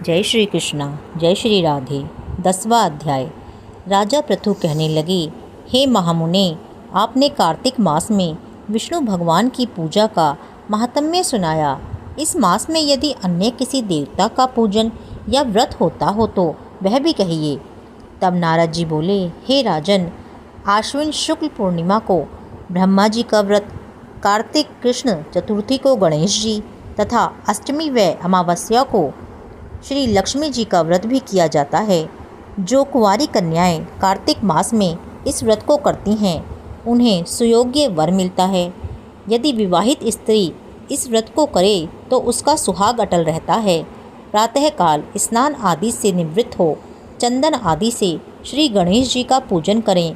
जय श्री कृष्णा, जय श्री राधे। 10वां अध्याय। राजा पृथु कहने लगे, हे महामुने, आपने कार्तिक मास में विष्णु भगवान की पूजा का महात्म्य सुनाया। इस मास में यदि अन्य किसी देवता का पूजन या व्रत होता हो तो वह भी कहिए। तब नारद जी बोले, हे राजन, आश्विन शुक्ल पूर्णिमा को ब्रह्मा जी का व्रत, कार्तिक कृष्ण चतुर्थी को गणेश जी तथा अष्टमी व अमावस्या को श्री लक्ष्मी जी का व्रत भी किया जाता है। जो कुंवारी कन्याएं कार्तिक मास में इस व्रत को करती हैं उन्हें सुयोग्य वर मिलता है। यदि विवाहित स्त्री इस व्रत को करे तो उसका सुहाग अटल रहता है। प्रातःकाल स्नान आदि से निवृत्त हो चंदन आदि से श्री गणेश जी का पूजन करें।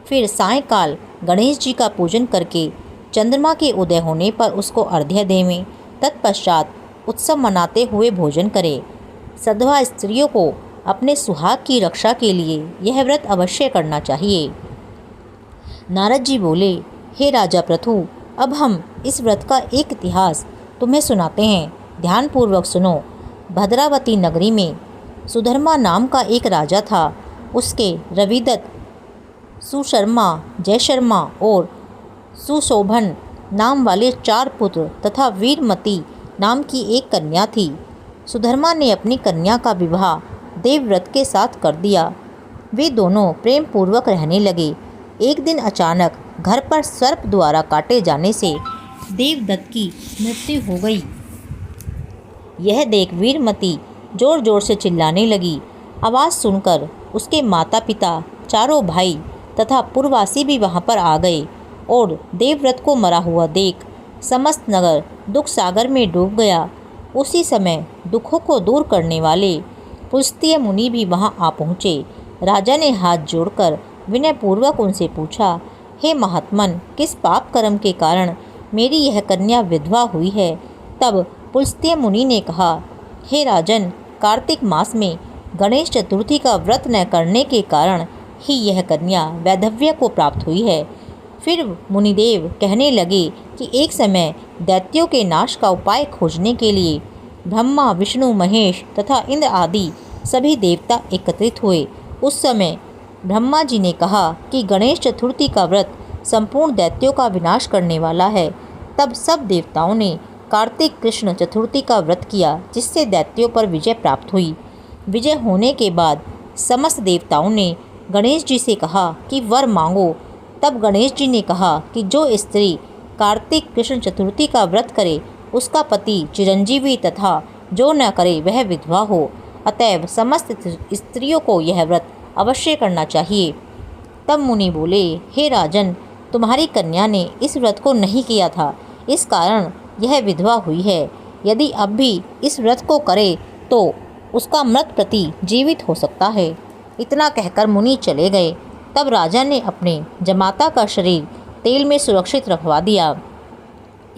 फिर सायंकाल गणेश जी का पूजन करके चंद्रमा के उदय होने पर उसको अर्घ्य देवें। तत्पश्चात उत्सव मनाते हुए भोजन करें। सधवा स्त्रियों को अपने सुहाग की रक्षा के लिए यह व्रत अवश्य करना चाहिए। नारद जी बोले, हे राजा पृथु, अब हम इस व्रत का एक इतिहास तुम्हें सुनाते हैं, ध्यानपूर्वक सुनो। भद्रावती नगरी में सुधर्मा नाम का एक राजा था। उसके रविदत्त, सुशर्मा, जयशर्मा और सुशोभन नाम वाले 4 पुत्र तथा वीरमती नाम की एक कन्या थी। सुधर्मा ने अपनी कन्या का विवाह देवव्रत के साथ कर दिया। वे दोनों प्रेम पूर्वक रहने लगे। एक दिन अचानक घर पर सर्प द्वारा काटे जाने से देवदत्त की मृत्यु हो गई। यह देख वीरमती जोर जोर से चिल्लाने लगी। आवाज़ सुनकर उसके माता पिता, चारों भाई तथा पुरवासी भी वहां पर आ गए और देवव्रत को मरा हुआ देख समस्त नगर दुख सागर में डूब गया। उसी समय दुखों को दूर करने वाले पुलस्त्य मुनि भी वहां आ पहुँचे। राजा ने हाथ जोड़कर विनयपूर्वक उनसे पूछा, हे महात्मन, किस पाप कर्म के कारण मेरी यह कन्या विधवा हुई है? तब पुलस्त्य मुनि ने कहा, हे राजन, कार्तिक मास में गणेश चतुर्थी का व्रत न करने के कारण ही यह कन्या वैधव्य को प्राप्त हुई है। फिर मुनिदेव कहने लगे कि एक समय दैत्यों के नाश का उपाय खोजने के लिए ब्रह्मा, विष्णु, महेश तथा इंद्र आदि सभी देवता एकत्रित हुए। उस समय ब्रह्मा जी ने कहा कि गणेश चतुर्थी का व्रत संपूर्ण दैत्यों का विनाश करने वाला है। तब सब देवताओं ने कार्तिक कृष्ण चतुर्थी का व्रत किया, जिससे दैत्यों पर विजय प्राप्त हुई। विजय होने के बाद समस्त देवताओं ने गणेश जी से कहा कि वर मांगो। तब गणेश जी ने कहा कि जो स्त्री कार्तिक कृष्ण चतुर्थी का व्रत करे उसका पति चिरंजीवी तथा जो न करे वह विधवा हो। अतएव समस्त स्त्रियों को यह व्रत अवश्य करना चाहिए। तब मुनि बोले, हे राजन, तुम्हारी कन्या ने इस व्रत को नहीं किया था, इस कारण यह विधवा हुई है। यदि अब भी इस व्रत को करे तो उसका मृत पति जीवित हो सकता है। इतना कहकर मुनि चले गए। तब राजा ने अपने जमाता का शरीर तेल में सुरक्षित रखवा दिया।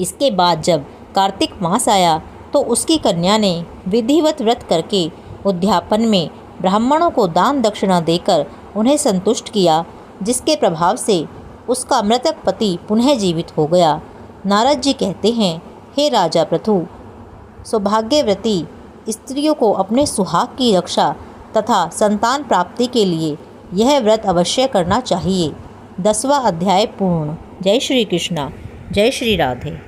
इसके बाद जब कार्तिक मास आया तो उसकी कन्या ने विधिवत व्रत करके उद्यापन में ब्राह्मणों को दान दक्षिणा देकर उन्हें संतुष्ट किया, जिसके प्रभाव से उसका मृतक पति पुनः जीवित हो गया। नारद जी कहते हैं, हे राजा पृथु, सौभाग्यवती स्त्रियों को अपने सुहाग की रक्षा तथा संतान प्राप्ति के लिए यह व्रत अवश्य करना चाहिए। 10वां अध्याय पूर्ण। जय श्री कृष्णा, जय श्री राधे।